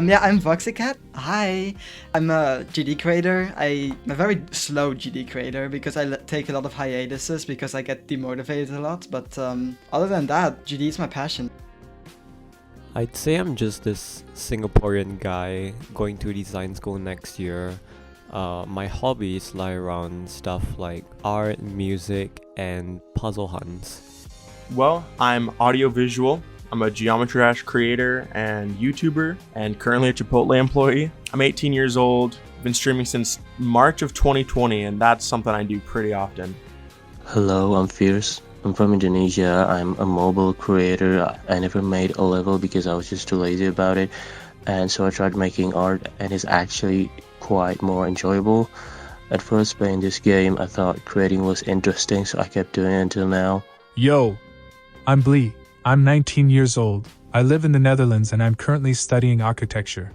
Yeah, I'm Voxycat. Hi, I'm a GD creator. I'm a very slow GD creator because I take a lot of hiatuses because I get demotivated a lot. But other than that, GD is my passion. I'd say I'm just this Singaporean guy going to design school next year. My hobbies lie around stuff like art, music, and puzzle hunts. Well, I'm audiovisual. I'm a Geometry Dash creator and YouTuber, and currently a Chipotle employee. I'm 18 years old, been streaming since March of 2020, and that's something I do pretty often. Hello, I'm Fierce. I'm from Indonesia. I'm a mobile creator. I never made a level because I was just too lazy about it, and so I tried making art, and it's actually quite more enjoyable. At first playing this game, I thought creating was interesting, so I kept doing it until now. Yo, I'm Blee. I'm 19 years old. I live in the Netherlands and I'm currently studying architecture.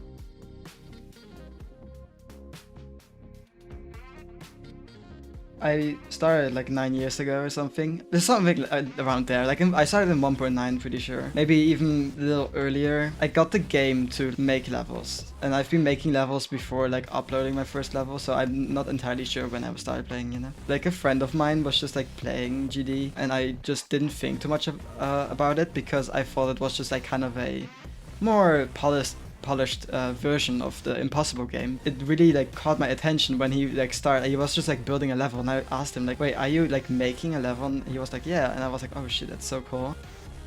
I started like 9 years ago or something. There's something around there. Like I started in 1.9, pretty sure. Maybe even a little earlier. I got the game to make levels, and I've been making levels before like uploading my first level, so I'm not entirely sure when I started playing, you know. Like a friend of mine was just like playing GD, and I just didn't think too much about it because I thought it was just like kind of a more polished version of the Impossible game. It really like caught my attention when he like started. He was just like building a level, and I asked him like, wait, are you like making a level? And he was like, yeah. And I was like, oh shit, that's so cool.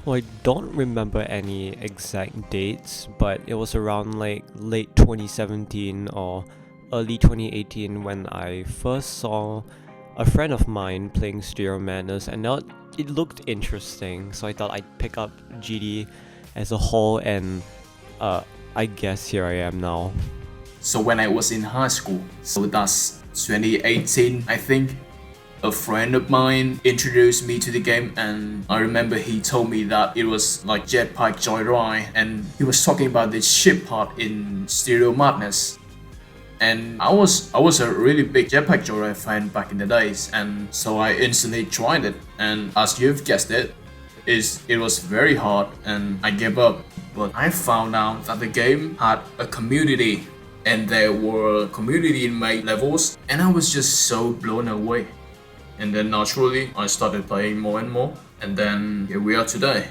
Well, I don't remember any exact dates, but it was around like late 2017 or early 2018 when I first saw a friend of mine playing Stereo Madness, and now it looked interesting, so I thought I'd pick up GD as a whole, and I guess here I am now. So when I was in high school, so that's 2018, I think, a friend of mine introduced me to the game, and I remember he told me that it was like Jetpack Joyride, and he was talking about the ship part in Stereo Madness. And I was a really big Jetpack Joyride fan back in the days, and so I instantly tried it, and as you've guessed it was very hard, and I gave up. But I found out that the game had a community, and there were community-made levels, and I was just so blown away. And then naturally, I started playing more and more, and then here we are today.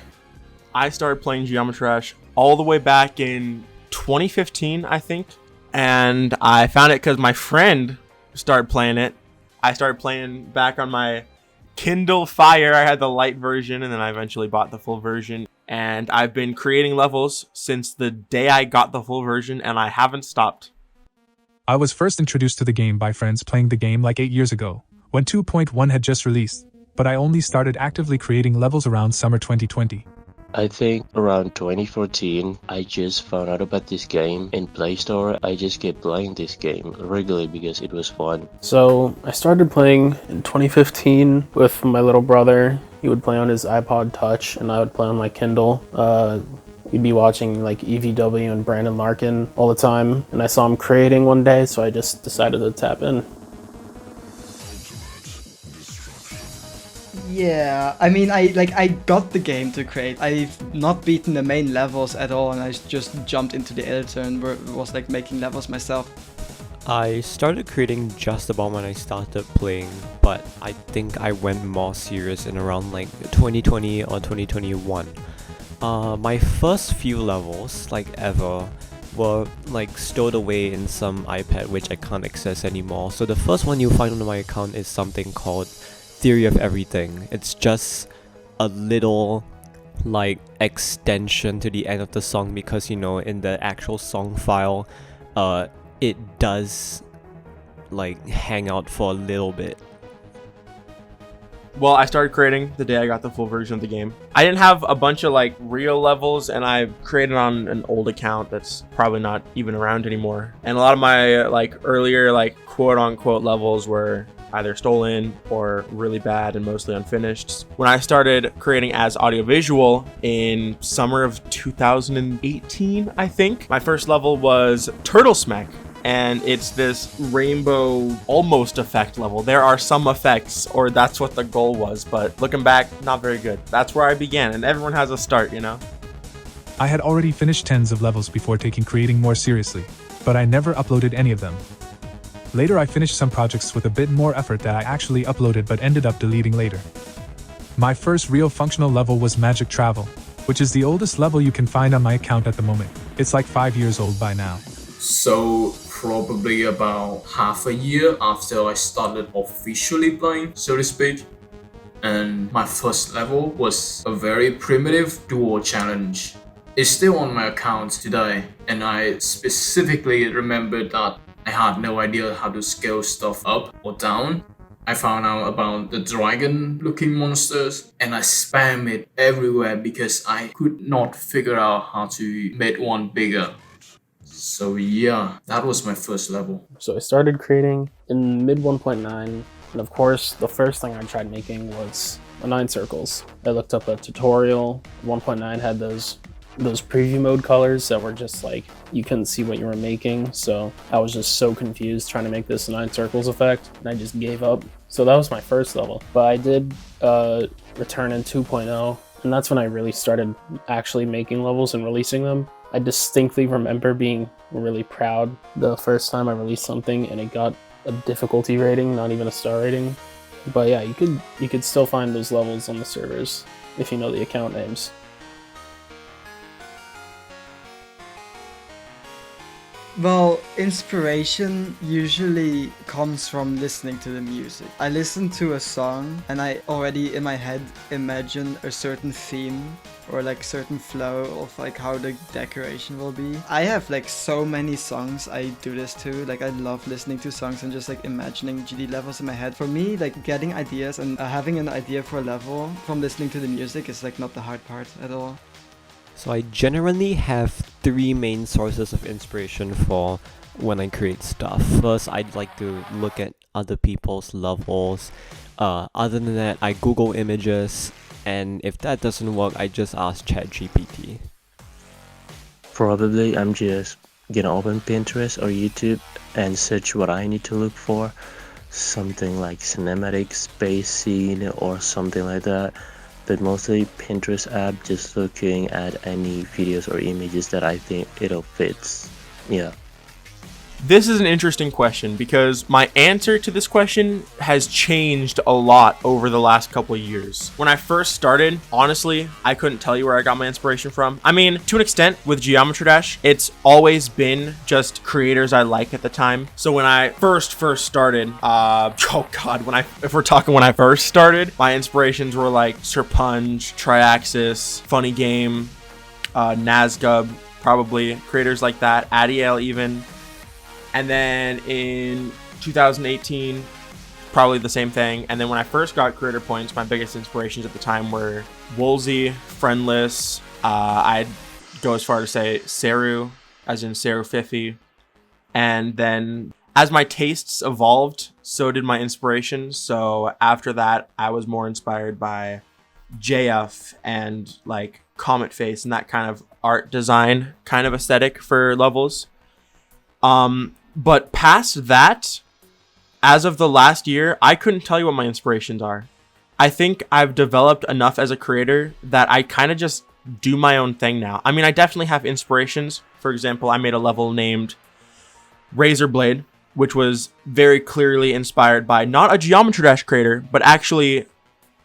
I started playing Geometry Dash all the way back in 2015, I think, and I found it because my friend started playing it. I started playing back on my Kindle Fire. I had the light version, and then I eventually bought the full version. And I've been creating levels since the day I got the full version, and I haven't stopped. I was first introduced to the game by friends playing the game like 8 years ago, when 2.1 had just released, but I only started actively creating levels around summer 2020. I think around 2014, I just found out about this game in Play Store. I just kept playing this game regularly because it was fun. So I started playing in 2015 with my little brother. He would play on his iPod Touch, and I would play on my Kindle. We'd be watching like EVW and Brandon Larkin all the time, and I saw him creating one day, so I just decided to tap in. Yeah, I mean, I got the game to create. I've not beaten the main levels at all, and I just jumped into the editor and was like making levels myself. I started creating just about when I started playing, but I think I went more serious in around like 2020 or 2021. My first few levels, like ever, were like stowed away in some iPad which I can't access anymore. So the first one you'll find on my account is something called Theory of Everything. It's just a little like extension to the end of the song because, you know, in the actual song file, it does like hang out for a little bit. Well, I started creating the day I got the full version of the game. I didn't have a bunch of like real levels, and I created on an old account that's probably not even around anymore. And a lot of my like earlier like quote unquote levels were either stolen or really bad and mostly unfinished. When I started creating as audiovisual in summer of 2018, I think, my first level was Turtle Smack. And it's this rainbow almost effect level. There are some effects, or that's what the goal was, but looking back, not very good. That's where I began, and everyone has a start, you know? I had already finished tens of levels before taking creating more seriously, but I never uploaded any of them. Later I finished some projects with a bit more effort that I actually uploaded but ended up deleting later. My first real functional level was Magic Travel, which is the oldest level you can find on my account at the moment. It's like 5 years old by now. So probably about half a year after I started officially playing, so to speak. And my first level was a very primitive duo challenge. It's still on my account today, and I specifically remember that I had no idea how to scale stuff up or down. I found out about the dragon looking monsters and I spammed it everywhere because I could not figure out how to make one bigger. So yeah, that was my first level. So I started creating in mid 1.9, and of course the first thing I tried making was a 9 circles. I looked up a tutorial. 1.9 had those preview mode colors that were just like, you couldn't see what you were making, so I was just so confused trying to make this 9 circles effect, and I just gave up. So that was my first level. But I did return in 2.0, and that's when I really started actually making levels and releasing them. I distinctly remember being really proud the first time I released something and it got a difficulty rating, not even a star rating. But yeah, you could still find those levels on the servers if you know the account names. Well, inspiration usually comes from listening to the music. I listen to a song and I already in my head imagine a certain theme or like certain flow of like how the decoration will be. I have like so many songs I do this to. Like I love listening to songs and just like imagining GD levels in my head. For me, like getting ideas and having an idea for a level from listening to the music is like not the hard part at all. So I generally have 3 main sources of inspiration for when I create stuff. First, I'd like to look at other people's levels. Other than that, I Google images, and if that doesn't work, I just ask ChatGPT. Probably I'm just gonna open Pinterest or YouTube and search what I need to look for. Something like cinematic space scene or something like that. But mostly Pinterest app, just looking at any videos or images that I think it'll fits. Yeah. This is an interesting question because my answer to this question has changed a lot over the last couple of years. When I first started, honestly, I couldn't tell you where I got my inspiration from. I mean, to an extent, with Geometry Dash, it's always been just creators I like at the time. So when I first started, if we're talking when I first started, my inspirations were like Serpunge, Triaxis, Funny Game, Nazgub, probably, creators like that, Adiel even. And then in 2018, probably the same thing. And then when I first got creator points, my biggest inspirations at the time were Woolsey, Friendless. I'd go as far to say Seru, as in Seru Fifi. And then as my tastes evolved, so did my inspirations. So after that, I was more inspired by JF and like Comet Face and that kind of art design kind of aesthetic for levels. But past that, as of the last year, I couldn't tell you what my inspirations are. I think I've developed enough as a creator that I kind of just do my own thing now. I mean, I definitely have inspirations. For example, I made a level named Razorblade, which was very clearly inspired by not a Geometry Dash creator, but actually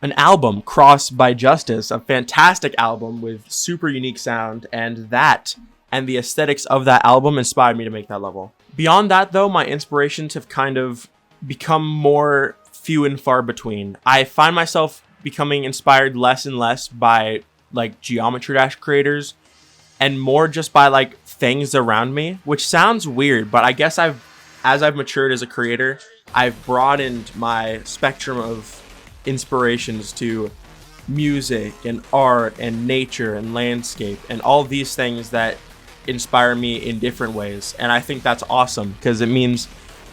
an album, Cross by Justice, a fantastic album with super unique sound, and the aesthetics of that album inspired me to make that level. Beyond that, though, my inspirations have kind of become more few and far between. I find myself becoming inspired less and less by like Geometry Dash creators and more just by like things around me, which sounds weird, but I guess as I've matured as a creator, I've broadened my spectrum of inspirations to music and art and nature and landscape and all these things that inspire me in different ways. And I think that's awesome because it means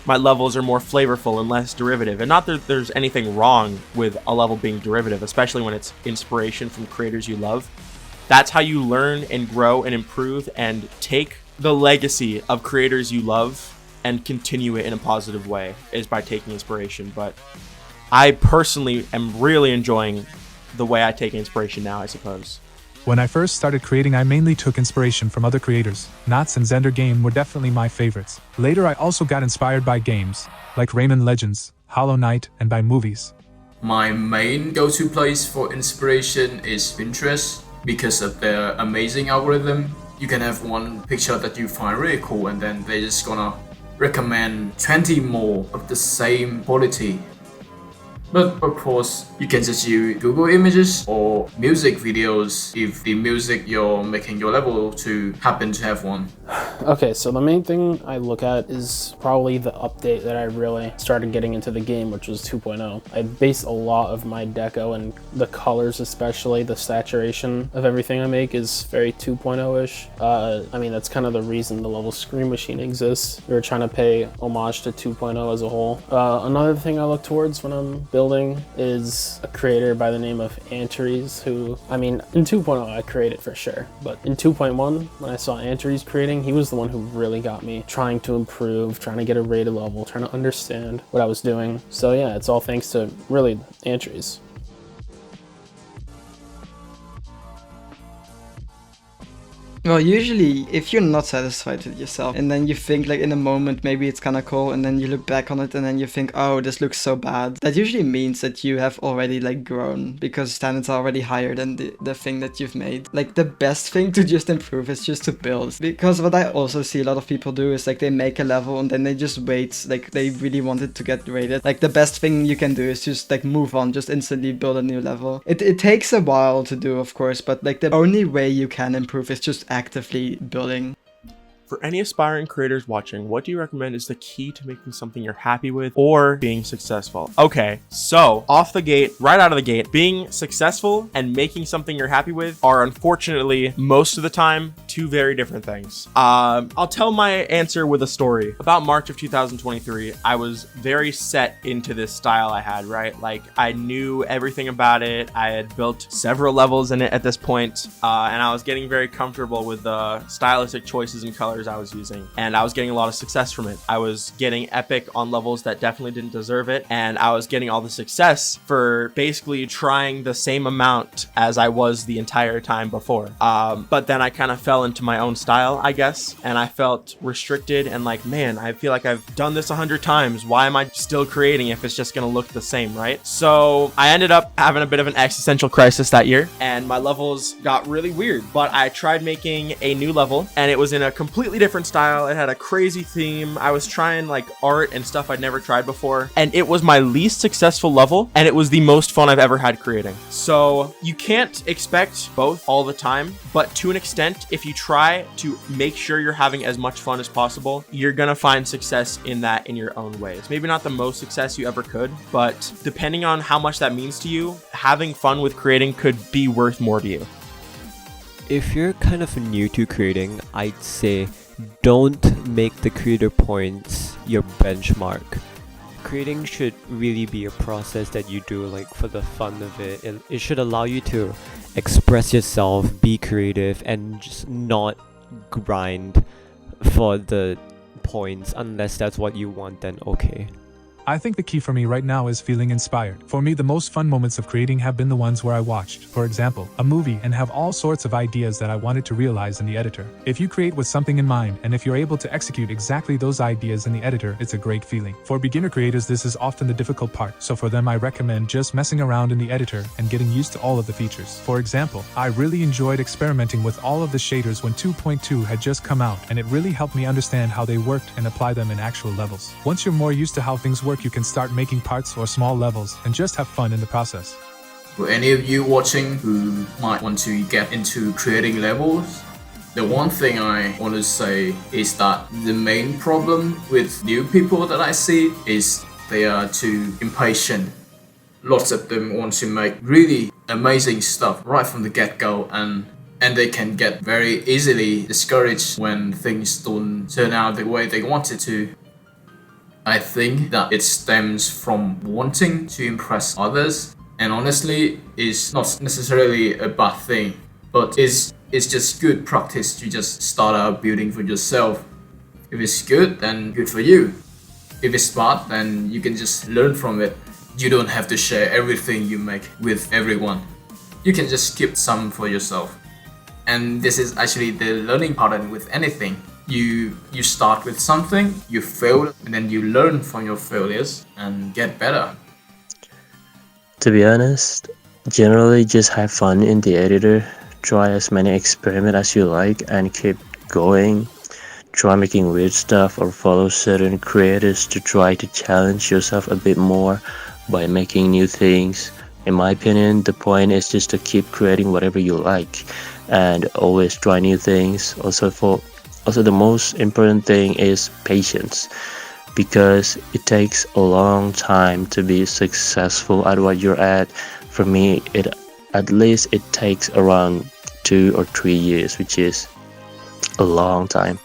my levels are more flavorful and less derivative. And not that there's anything wrong with a level being derivative, especially when it's inspiration from creators you love. That's how you learn and grow and improve and take the legacy of creators you love and continue it in a positive way, is by taking inspiration. But I personally am really enjoying the way I take inspiration now, I suppose. When I first started creating, I mainly took inspiration from other creators. Knots and Zender Game were definitely my favorites. Later, I also got inspired by games, like Rayman Legends, Hollow Knight, and by movies. My main go-to place for inspiration is Pinterest because of their amazing algorithm. You can have one picture that you find really cool and then they're just gonna recommend 20 more of the same quality. But of course, you can just use Google Images or music videos if the music you're making your level to happen to have one. Okay, so the main thing I look at is probably the update that I really started getting into the game, which was 2.0. I base a lot of my deco and the colors, especially the saturation of everything I make, is very 2.0-ish. I mean, that's kind of the reason the level Scream Machine exists. We were trying to pay homage to 2.0 as a whole. Another thing I look towards when I'm building is a creator by the name of Antares, who, I mean, in 2.0 I created for sure, but in 2.1, when I saw Antares creating, he was the one who really got me trying to improve, trying to get a rated level, trying to understand what I was doing. So yeah, it's all thanks to really Antares. Well, usually, if you're not satisfied with yourself, and then you think, like, in a moment, maybe it's kind of cool, and then you look back on it, and then you think, oh, this looks so bad, that usually means that you have already, like, grown, because standards are already higher than the thing that you've made. Like, the best thing to just improve is just to build, because what I also see a lot of people do is, like, they make a level, and then they just wait, like, they really want it to get rated. Like, the best thing you can do is just, like, move on, just instantly build a new level. It takes a while to do, of course, but, like, the only way you can improve is just actively building. For any aspiring creators watching, what do you recommend is the key to making something you're happy with or being successful? Okay, so off the gate, right out of the gate, being successful and making something you're happy with are unfortunately most of the time two very different things. I'll tell my answer with a story. About March of 2023, I was very set into this style I had, right? Like, I knew everything about it. I had built several levels in it at this point, and I was getting very comfortable with the stylistic choices and colors I was using, and I was getting a lot of success from it. I was getting epic on levels that definitely didn't deserve it, and I was getting all the success for basically trying the same amount as I was the entire time before. But then I kind of fell into my own style, I guess, and I felt restricted and like, man, I feel like I've done this 100 times. Why am I still creating if it's just gonna look the same, right? So I ended up having a bit of an existential crisis that year, and my levels got really weird, but I tried making a new level, and it was in a completely different style. It had a crazy theme. I was trying like art and stuff I'd never tried before, and it was my least successful level, and it was the most fun I've ever had creating. So you can't expect both all the time, but to an extent, if you try to make sure you're having as much fun as possible, you're gonna find success in that in your own ways. Maybe not the most success you ever could, but depending on how much that means to you, having fun with creating could be worth more to you. If you're kind of new to creating, I'd say don't make the creator points your benchmark. Creating should really be a process that you do like for the fun of it. It should allow you to express yourself, be creative, and just not grind for the points. Unless that's what you want, then okay. I think the key for me right now is feeling inspired. For me, the most fun moments of creating have been the ones where I watched, for example, a movie and have all sorts of ideas that I wanted to realize in the editor. If you create with something in mind, and if you're able to execute exactly those ideas in the editor, it's a great feeling. For beginner creators, this is often the difficult part, so for them I recommend just messing around in the editor and getting used to all of the features. For example, I really enjoyed experimenting with all of the shaders when 2.2 had just come out, and it really helped me understand how they worked and apply them in actual levels. Once you're more used to how things work, you can start making parts or small levels and just have fun in the process. For any of you watching who might want to get into creating levels, the one thing I want to say is that the main problem with new people that I see is they are too impatient. Lots of them want to make really amazing stuff right from the get-go, and they can get very easily discouraged when things don't turn out the way they want it to. I think that it stems from wanting to impress others, and honestly, it's not necessarily a bad thing, but it's just good practice to just start out building for yourself. If it's good, then good for you. If it's bad, then you can just learn from it. You don't have to share everything you make with everyone. You can just keep some for yourself. And this is actually the learning pattern with anything. You start with something, you fail, and then you learn from your failures and get better. To be honest, generally just have fun in the editor, try as many experiments as you like and keep going. Try making weird stuff or follow certain creators to try to challenge yourself a bit more by making new things. In my opinion, the point is just to keep creating whatever you like and always try new things. Also the most important thing is patience, because it takes a long time to be successful at what you're at. For me, at least it takes around 2 or 3 years, which is a long time.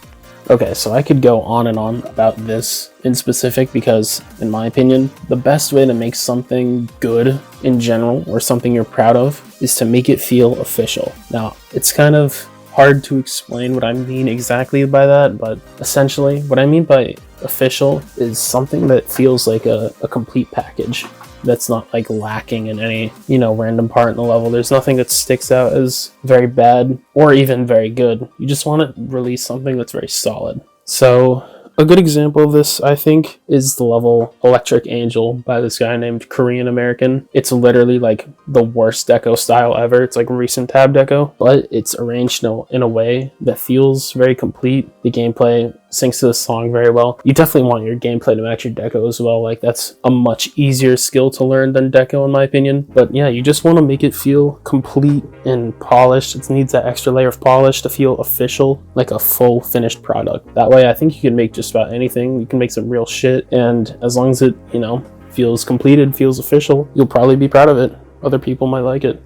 Okay, so I could go on and on about this in specific because, in my opinion, the best way to make something good in general or something you're proud of is to make it feel official. Now, it's kind of hard to explain what I mean exactly by that, but essentially what I mean by official is something that feels like a complete package. That's not like lacking in any, random part in the level. There's nothing that sticks out as very bad or even very good. You just want to release something that's very solid. So a good example of this, I think, is the level Electric Angel by this guy named Korean American. It's literally like the worst deco style ever. It's like recent tab deco, but it's arranged in a way that feels very complete. The gameplay syncs to the song very well. You definitely want your gameplay to match your deco as well. Like, that's a much easier skill to learn than deco in my opinion. But yeah, you just want to make it feel complete and polished. It needs that extra layer of polish to feel official, like a full finished product. That way I think you can make just about anything. You can make some real shit, and as long as it, feels completed, feels official, you'll probably be proud of it. Other people might like it.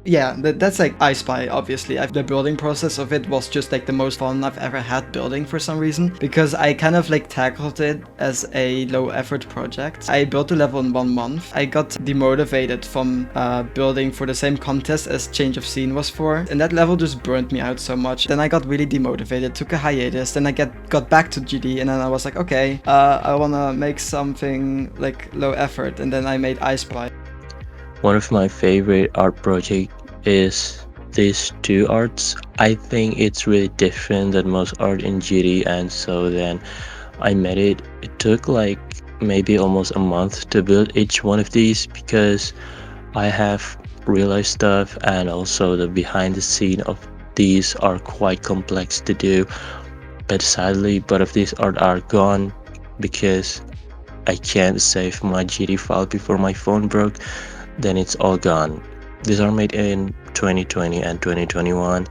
Yeah, that's like I Spy, obviously. The building process of it was just like the most fun I've ever had building for some reason, because I kind of like tackled it as a low effort project. I built the level in 1 month. I got demotivated from building for the same contest as Change of Scene was for, and that level just burnt me out so much. Then I got really demotivated, took a hiatus, then I got back to GD, and then I was like, okay, I wanna make something like low effort, and then I made I Spy. One of my favorite art projects is these two arts. I think it's really different than most art in GD, and so then I made it. It took like maybe almost a month to build each one of these because I have real life stuff, and also the behind the scene of these are quite complex to do. But sadly, both of these art are gone because I can't save my GD file before my phone broke. Then it's all gone. These are made in 2020 and 2021.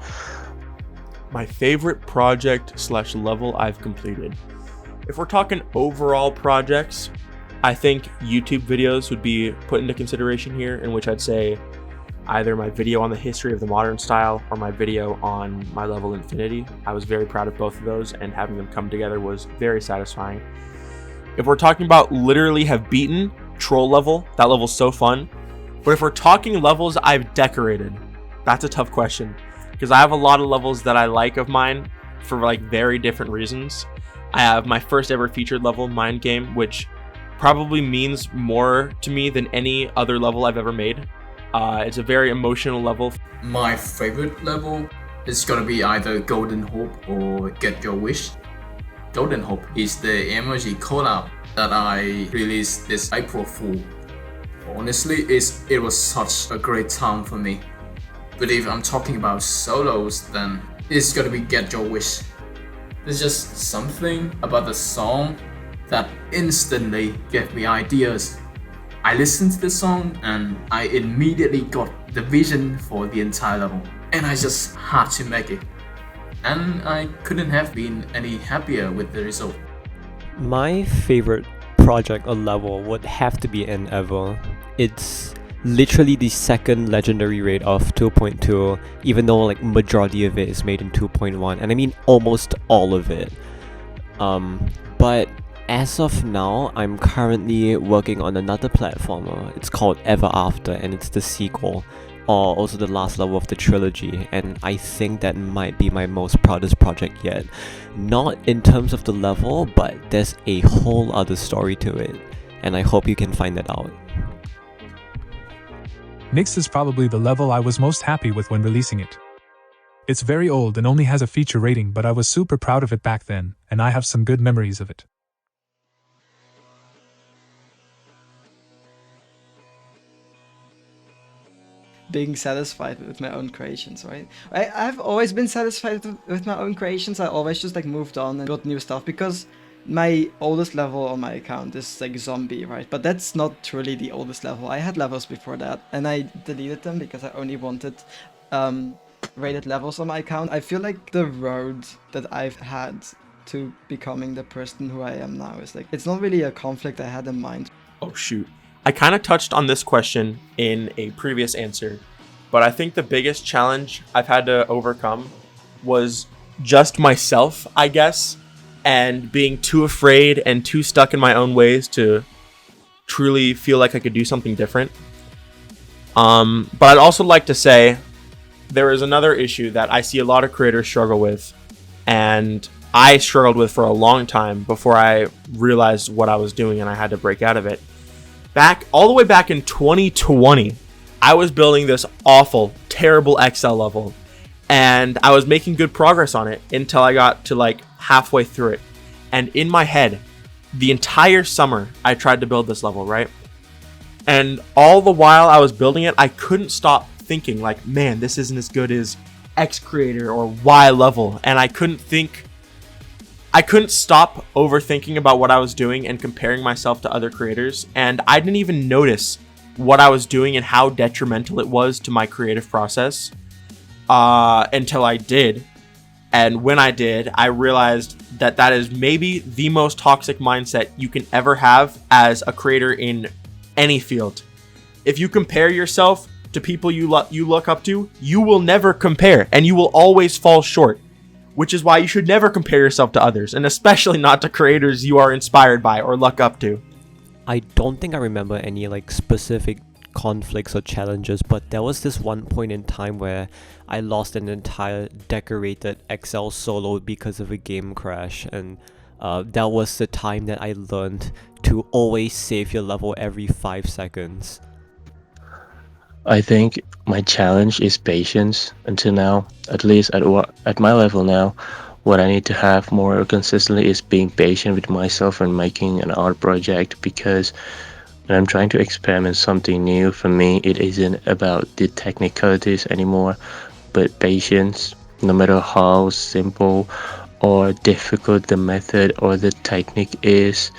My favorite project / level I've completed. If we're talking overall projects, I think YouTube videos would be put into consideration here, in which I'd say either my video on the history of the modern style or my video on my level Infinity. I was very proud of both of those, and having them come together was very satisfying. If we're talking about literally have beaten, Troll level, that level's so fun. But if we're talking levels I've decorated, that's a tough question, because I have a lot of levels that I like of mine for like very different reasons. I have my first ever featured level, Mind Game, which probably means more to me than any other level I've ever made. It's a very emotional level. My favorite level is gonna be either Golden Hope or Get Your Wish. Golden Hope is the emoji collab that I released this April Fool. Honestly, it was such a great time for me. But if I'm talking about solos, then it's gonna be Get Your Wish. There's just something about the song that instantly gave me ideas. I listened to the song and I immediately got the vision for the entire level, and I just had to make it. And I couldn't have been any happier with the result. My favorite project or level would have to be Ever. It's literally the second legendary raid of 2.2, even though like majority of it is made in 2.1, and I mean almost all of it. But as of now, I'm currently working on another platformer. It's called Ever After, and it's the sequel, or also the last level of the trilogy, and I think that might be my most proudest project yet. Not in terms of the level, but there's a whole other story to it, and I hope you can find that out. Nyx is probably the level I was most happy with when releasing it. It's very old and only has a feature rating, but I was super proud of it back then, and I have some good memories of it. Being satisfied with my own creations, right? I've always been satisfied with my own creations. I always just like moved on and got new stuff, because my oldest level on my account is like zombie, right? But that's not truly the oldest level. I had levels before that, and I deleted them because I only wanted rated levels on my account. I feel like the road that I've had to becoming the person who I am now is like, it's not really a conflict I had in mind. Oh shoot. I kind of touched on this question in a previous answer, but I think the biggest challenge I've had to overcome was just myself, I guess, and being too afraid and too stuck in my own ways to truly feel like I could do something different. But I'd also like to say there is another issue that I see a lot of creators struggle with, and I struggled with for a long time before I realized what I was doing and I had to break out of it. All the way back in 2020, I was building this awful, terrible XL level, and I was making good progress on it until I got to like halfway through it. And in my head, the entire summer, I tried to build this level, right? And all the while I was building it, I couldn't stop thinking like, man, this isn't as good as X creator or Y level. And I couldn't stop overthinking about what I was doing and comparing myself to other creators, and I didn't even notice what I was doing and how detrimental it was to my creative process until I did. And when I did, I realized that that is maybe the most toxic mindset you can ever have as a creator in any field. If you compare yourself to people you look up to, you will never compare, and you will always fall short. Which is why you should never compare yourself to others, and especially not to creators you are inspired by or look up to. I don't think I remember any like specific conflicts or challenges, but there was this one point in time where I lost an entire decorated XL solo because of a game crash, and that was the time that I learned to always save your level every 5 seconds. I think my challenge is patience until now, at least at my level now. What I need to have more consistently is being patient with myself and making an art project, because when I'm trying to experiment something new, for me it isn't about the technicalities anymore, but patience. No matter how simple or difficult the method or the technique is,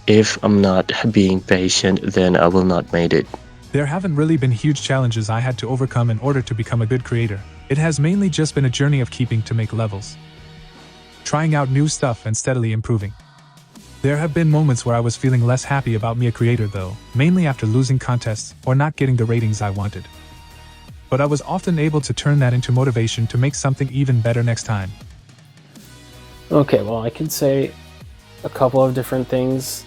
if I'm not being patient, then I will not make it. There haven't really been huge challenges I had to overcome in order to become a good creator. It has mainly just been a journey of keeping to make levels, trying out new stuff and steadily improving. There have been moments where I was feeling less happy about me a creator though, mainly after losing contests or not getting the ratings I wanted. But I was often able to turn that into motivation to make something even better next time. Okay, well, I could say a couple of different things.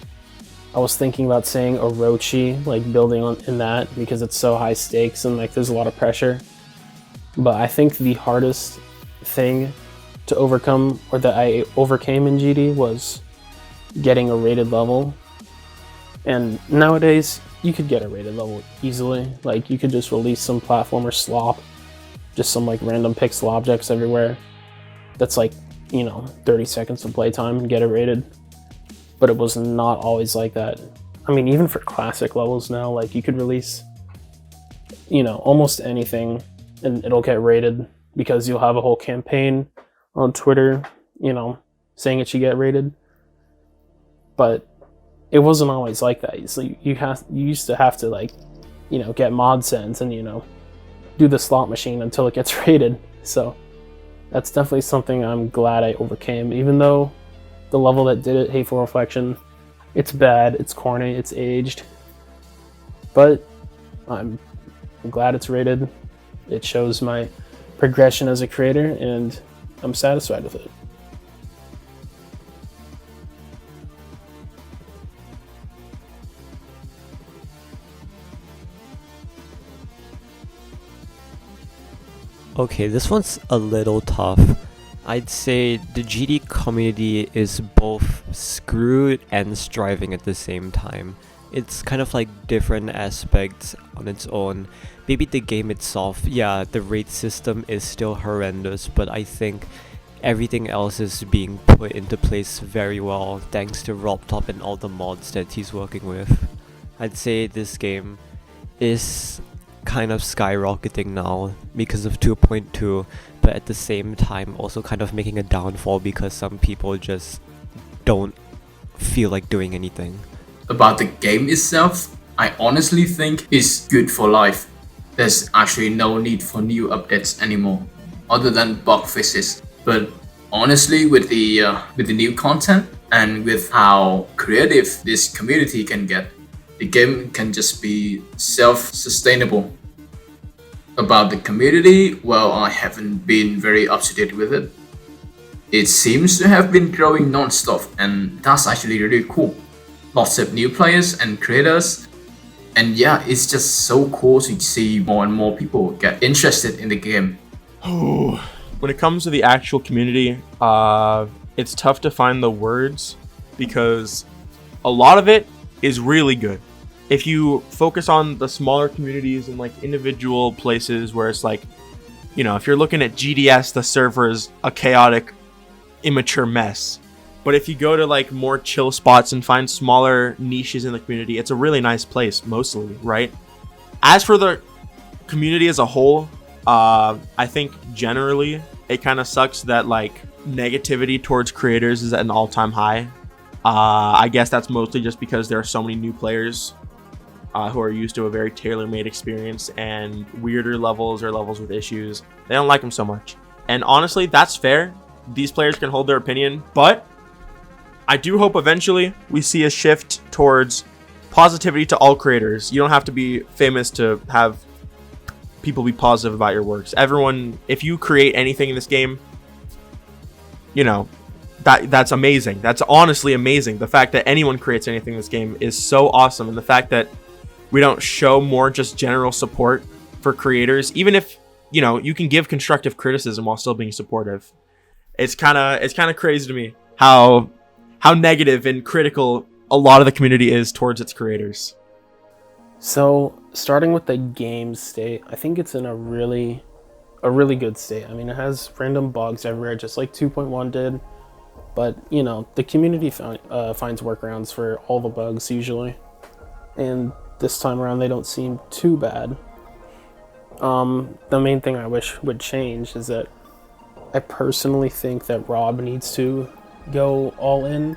I was thinking about saying Orochi, like building in that, because it's so high stakes and like there's a lot of pressure. But I think the hardest thing to overcome, or that I overcame in GD, was getting a rated level. And nowadays, you could get a rated level easily. Like you could just release some platformer slop, just some like random pixel objects everywhere. That's like, 30 seconds of playtime and get it rated. But it was not always like that. I mean, even for classic levels now, like you could release, almost anything and it'll get rated, because you'll have a whole campaign on Twitter, saying it should get rated. But it wasn't always like that. So you used to have to get mod sends and, do the slot machine until it gets rated. So that's definitely something I'm glad I overcame, even though the level that did it, Hateful Reflection, it's bad, it's corny, it's aged. But I'm glad it's rated. It shows my progression as a creator, and I'm satisfied with it. Okay, this one's a little tough. I'd say the GD community is both screwed and striving at the same time. It's kind of like different aspects on its own. Maybe the game itself, yeah, the raid system is still horrendous, but I think everything else is being put into place very well thanks to RobTop and all the mods that he's working with. I'd say this game is kind of skyrocketing now because of 2.2, but at the same time also kind of making a downfall because some people just don't feel like doing anything. About the game itself, I honestly think it's good for life. There's actually no need for new updates anymore, other than bug fixes. But honestly, with the new content and with how creative this community can get, the game can just be self-sustainable. About the community, well, I haven't been very up to date with it. It seems to have been growing non-stop, and that's actually really cool. Lots of new players and creators, and yeah, it's just so cool to see more and more people get interested in the game. When it comes to the actual community, it's tough to find the words because a lot of it is really good. If you focus on the smaller communities and like individual places where it's like, you know, if you're looking at GDS, the server is a chaotic, immature mess. But if you go to like more chill spots and find smaller niches in the community, it's a really nice place mostly, right? As for the community as a whole, I think generally it kind of sucks that like negativity towards creators is at an all-time high. I guess that's mostly just because there are so many new players who are used to a very tailor-made experience, and weirder levels or levels with issues, they don't like them so much. And honestly, that's fair. These players can hold their opinion, but I do hope eventually we see a shift towards positivity to all creators. You don't have to be famous to have people be positive about your works. Everyone, if you create anything in this game, you know, that's amazing. That's honestly amazing. The fact that anyone creates anything in this game is so awesome, and the fact that we don't show more just general support for creators, even if, you know, you can give constructive criticism while still being supportive. It's kind of crazy to me how negative and critical a lot of the community is towards its creators. So, starting with the game state, I think it's in a really good state. I mean, it has random bugs everywhere, just like 2.1 did. But, you know, the community finds workarounds for all the bugs usually. And this time around, they don't seem too bad. The main thing I wish would change is that I personally think that Rob needs to go all in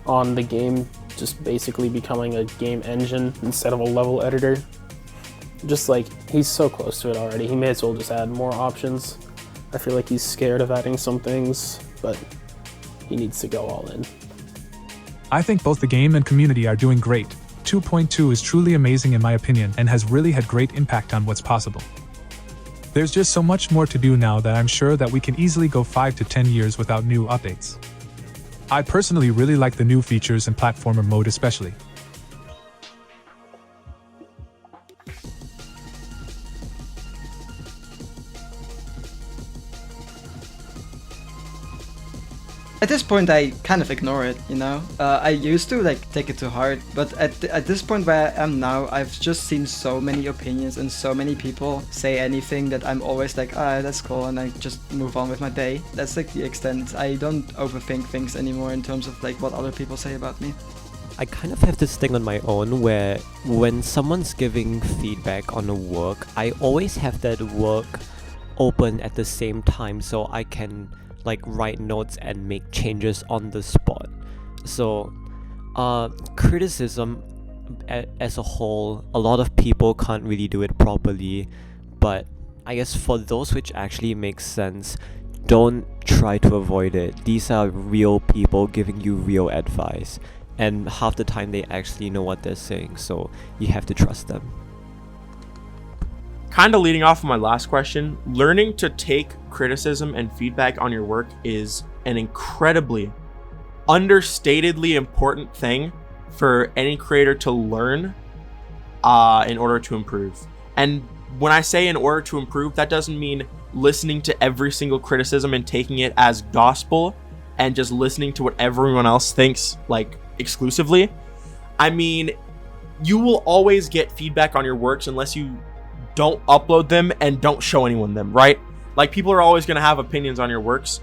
on the game, just basically becoming a game engine instead of a level editor. Just like, he's so close to it already, he may as well just add more options. I feel like he's scared of adding some things, but he needs to go all in. I think both the game and community are doing great. 2.2 is truly amazing in my opinion and has really had great impact on what's possible. There's just so much more to do now that I'm sure that we can easily go 5 to 10 years without new updates. I personally really like the new features and platformer mode especially. At this point, I kind of ignore it, you know? I used to like take it to heart, but at this point where I am now, I've just seen so many opinions and so many people say anything that I'm always like, ah, that's cool, and I just move on with my day. That's like the extent. I don't overthink things anymore in terms of like what other people say about me. I kind of have this thing on my own where when someone's giving feedback on a work, I always have that work open at the same time so I can like write notes and make changes on the spot. So criticism as a whole, a lot of people can't really do it properly, but I guess for those which actually make sense, don't try to avoid it. These are real people giving you real advice. and half the time they actually know what they're saying, so you have to trust them. Kind of leading off of my last question, learning to take criticism and feedback on your work is an incredibly understatedly important thing for any creator to learn in order to improve. And when I say in order to improve, that doesn't mean listening to every single criticism and taking it as gospel and just listening to what everyone else thinks, like, exclusively. I mean, you will always get feedback on your works unless you don't upload them and don't show anyone them, right? Like, people are always going to have opinions on your works,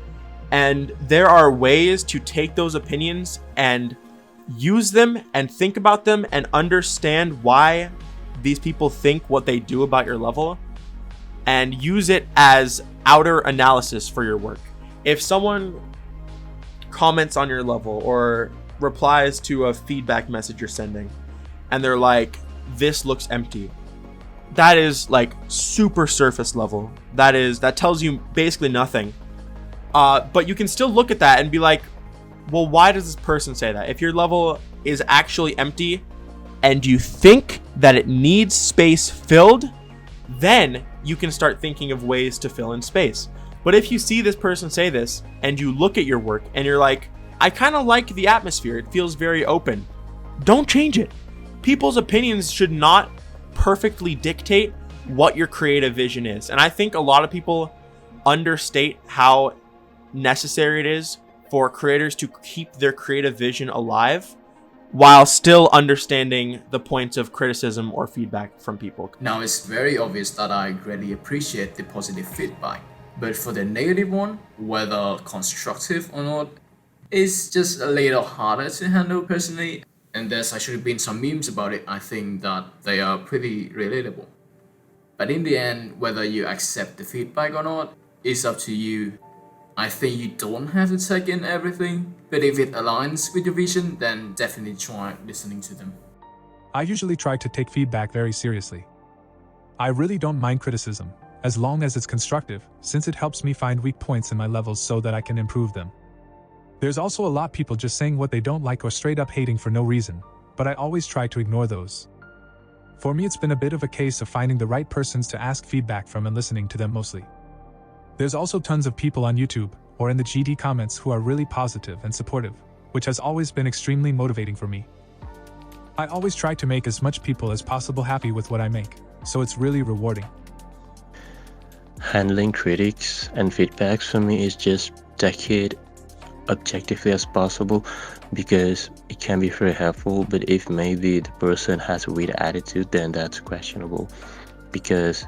and there are ways to take those opinions and use them and think about them and understand why these people think what they do about your level, and use it as outer analysis for your work. If someone comments on your level or replies to a feedback message you're sending and they're like, this looks empty, that is like super surface level. That tells you basically nothing. But you can still look at that and be like, well, why does this person say that? If your level is actually empty and you think that it needs space filled, then you can start thinking of ways to fill in space. But if you see this person say this and you look at your work and you're like, I kind of like the atmosphere, it feels very open, don't change it. People's opinions should not perfectly dictate what your creative vision is. And I think a lot of people understate how necessary it is for creators to keep their creative vision alive while still understanding the points of criticism or feedback from people. Now, it's very obvious that I greatly appreciate the positive feedback, but for the negative one, whether constructive or not, it's just a little harder to handle personally. And there's actually been some memes about it. I think that they are pretty relatable. But in the end, whether you accept the feedback or not, it's up to you. I think you don't have to take in everything, but if it aligns with your vision, then definitely try listening to them. I usually try to take feedback very seriously. I really don't mind criticism, as long as it's constructive, since it helps me find weak points in my levels so that I can improve them. There's also a lot of people just saying what they don't like or straight up hating for no reason, but I always try to ignore those. For me, it's been a bit of a case of finding the right persons to ask feedback from and listening to them mostly. There's also tons of people on YouTube or in the GD comments who are really positive and supportive, which has always been extremely motivating for me. I always try to make as much people as possible happy with what I make, so it's really rewarding. Handling critics and feedbacks for me is just take it objectively as possible, because it can be very helpful, but if maybe the person has a weird attitude, then that's questionable, because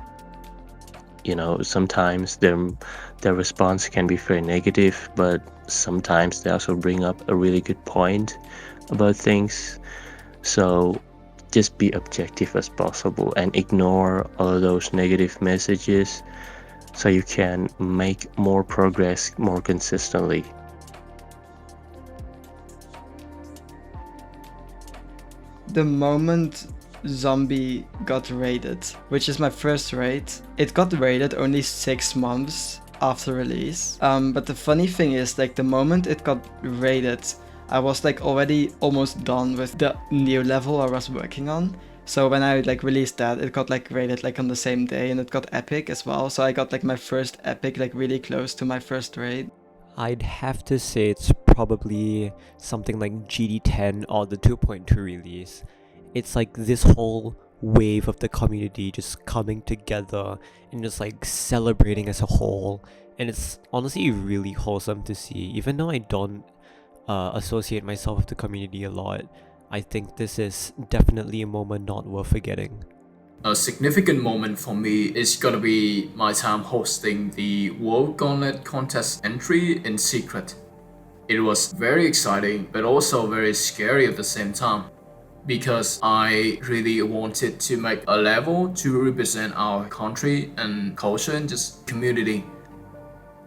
sometimes their response can be very negative, but sometimes they also bring up a really good point about things. So just be objective as possible and ignore all of those negative messages so you can make more progress more consistently. The moment Zombie got raided, which is my first raid, it got raided only 6 months after release. But the funny thing is, like, the moment it got raided, I was like already almost done with the new level I was working on. So when I like released that, it got like raided like on the same day, and it got epic as well. So I got like my first epic, like really close to my first raid. I'd have to say it's probably something like GD10 or the 2.2 release. It's like this whole wave of the community just coming together and just like celebrating as a whole, and it's honestly really wholesome to see. Even though I don't associate myself with the community a lot, I think this is definitely a moment not worth forgetting. A significant moment for me is gonna be my time hosting the World Gauntlet contest entry in secret. It was very exciting, but also very scary at the same time, because I really wanted to make a level to represent our country and culture and just community.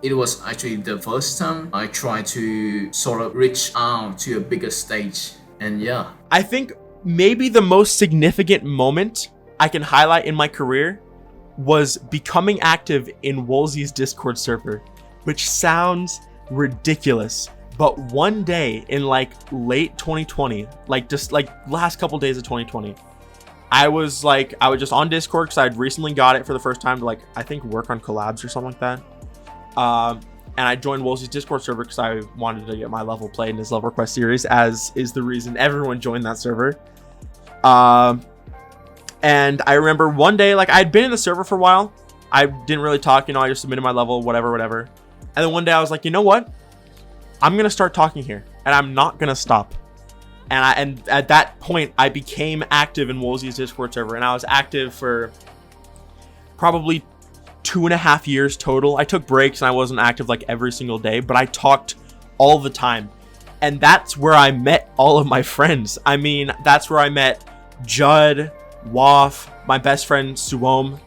It was actually the first time I tried to sort of reach out to a bigger stage, and yeah. I think maybe the most significant moment I can highlight in my career was becoming active in Woolsey's Discord server, which sounds ridiculous, But one day in like late 2020, like just like last couple days of 2020, I was just on Discord because I'd recently got it for the first time to like, I think work on collabs or something like that. And I joined Woolsey's Discord server because I wanted to get my level played in his Level Request series, as is the reason everyone joined that server. And I remember one day, like I'd been in the server for a while. I didn't really talk, I just submitted my level, whatever. And then one day I was like, you know what? I'm going to start talking here and I'm not going to stop. And at that point, I became active in Woolsey's Discord server, and I was active for probably 2.5 years total. I took breaks and I wasn't active like every single day, but I talked all the time. And that's where I met all of my friends. I mean, that's where I met Judd, Waff, my best friend Suom.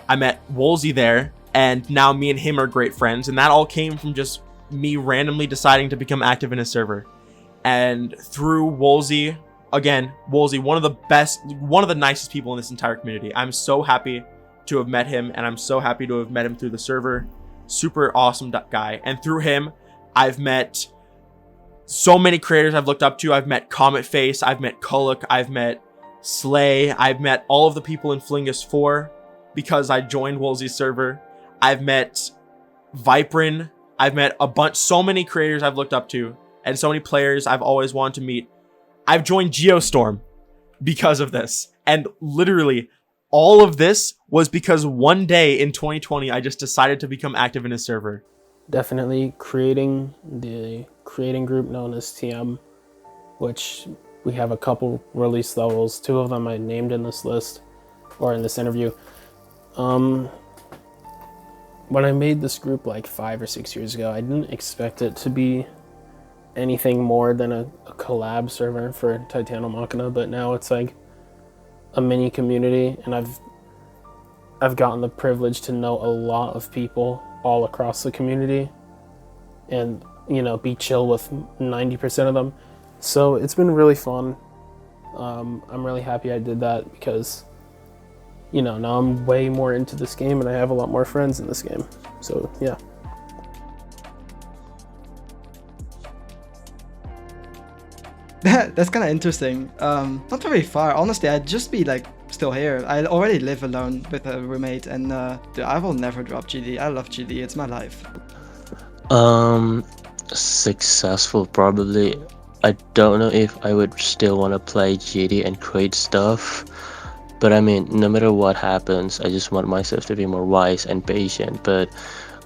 I met Woolsey there, and now me and him are great friends. And that all came from just me randomly deciding to become active in his server. And through Woolsey, again, Woolsey, one of the nicest people in this entire community. I'm so happy to have met him, and I'm so happy to have met him through the server. Super awesome guy. And through him, I've met so many creators I've looked up to. I've met Comet Face, I've met Kuluk, I've met Slay, I've met all of the people in Flingus 4 because I joined Woolsey's server. I've met Viprin, I've met so many creators I've looked up to, and so many players I've always wanted to meet. I've joined Geostorm because of this. And literally, all of this was because one day in 2020, I just decided to become active in his server. Definitely creating the creating group known as TM, which we have a couple release levels. 2 of them I named in this list or in this interview. When I made this group like 5 or 6 years ago, I didn't expect it to be anything more than a collab server for Titano Machina, but now it's like a mini community, and I've gotten the privilege to know a lot of people all across the community and be chill with 90% of them. So it's been really fun. I'm really happy I did that because now I'm way more into this game and I have a lot more friends in this game. So yeah. That's kind of interesting. Not very far. Honestly, I'd just be like still here. I already live alone with a roommate, and dude, I will never drop GD. I love GD. It's my life. Successful probably. I don't know if I would still want to play GD and create stuff, but I mean, no matter what happens, I just want myself to be more wise and patient. But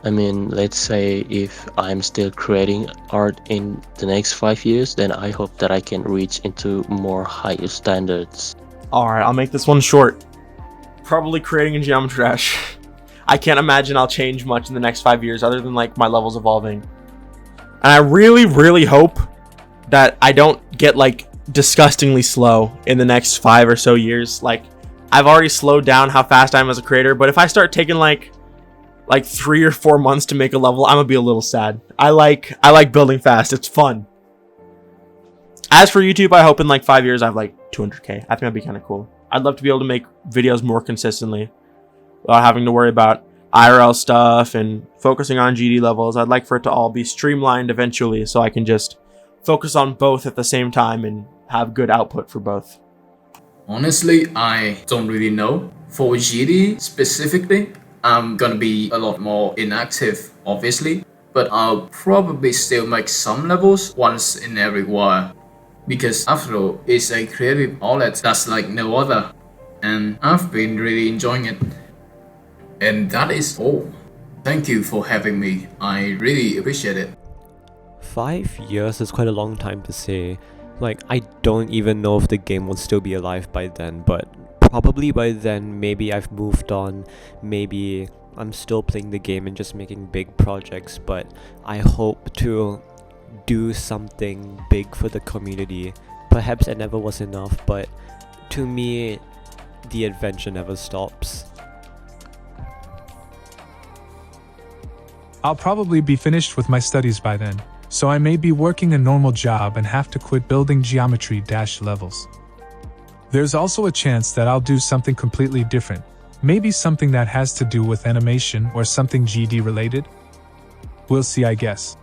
I mean, let's say if I'm still creating art in the next 5 years, then I hope that I can reach into more higher standards. Alright, I'll make this one short. Probably creating in Geometry Dash. I can't imagine I'll change much in the next 5 years other than like my levels evolving. And I really, really hope that I don't get like disgustingly slow in the next 5 or so years. Like, I've already slowed down how fast I am as a creator, but if I start taking like 3 or 4 months to make a level, I'm gonna be a little sad. I like building fast. It's fun. As for YouTube, I hope in like 5 years I have like 200k. I think that'd be kind of cool. I'd love to be able to make videos more consistently without having to worry about IRL stuff and focusing on GD levels. I'd like for it to all be streamlined eventually so I can just focus on both at the same time and have good output for both. Honestly, I don't really know. For GD specifically, I'm gonna be a lot more inactive, obviously, but I'll probably still make some levels once in every while. Because after all, it's a creative outlet that's like no other, and I've been really enjoying it. And that is all. Thank you for having me. I really appreciate it. 5 years is quite a long time to say. Like, I don't even know if the game will still be alive by then, but probably by then, maybe I've moved on, maybe I'm still playing the game and just making big projects, but I hope to do something big for the community. Perhaps it never was enough, but to me, the adventure never stops. I'll probably be finished with my studies by then, so I may be working a normal job and have to quit building Geometry Dash levels. There's also a chance that I'll do something completely different, maybe something that has to do with animation or something GD related. We'll see, I guess.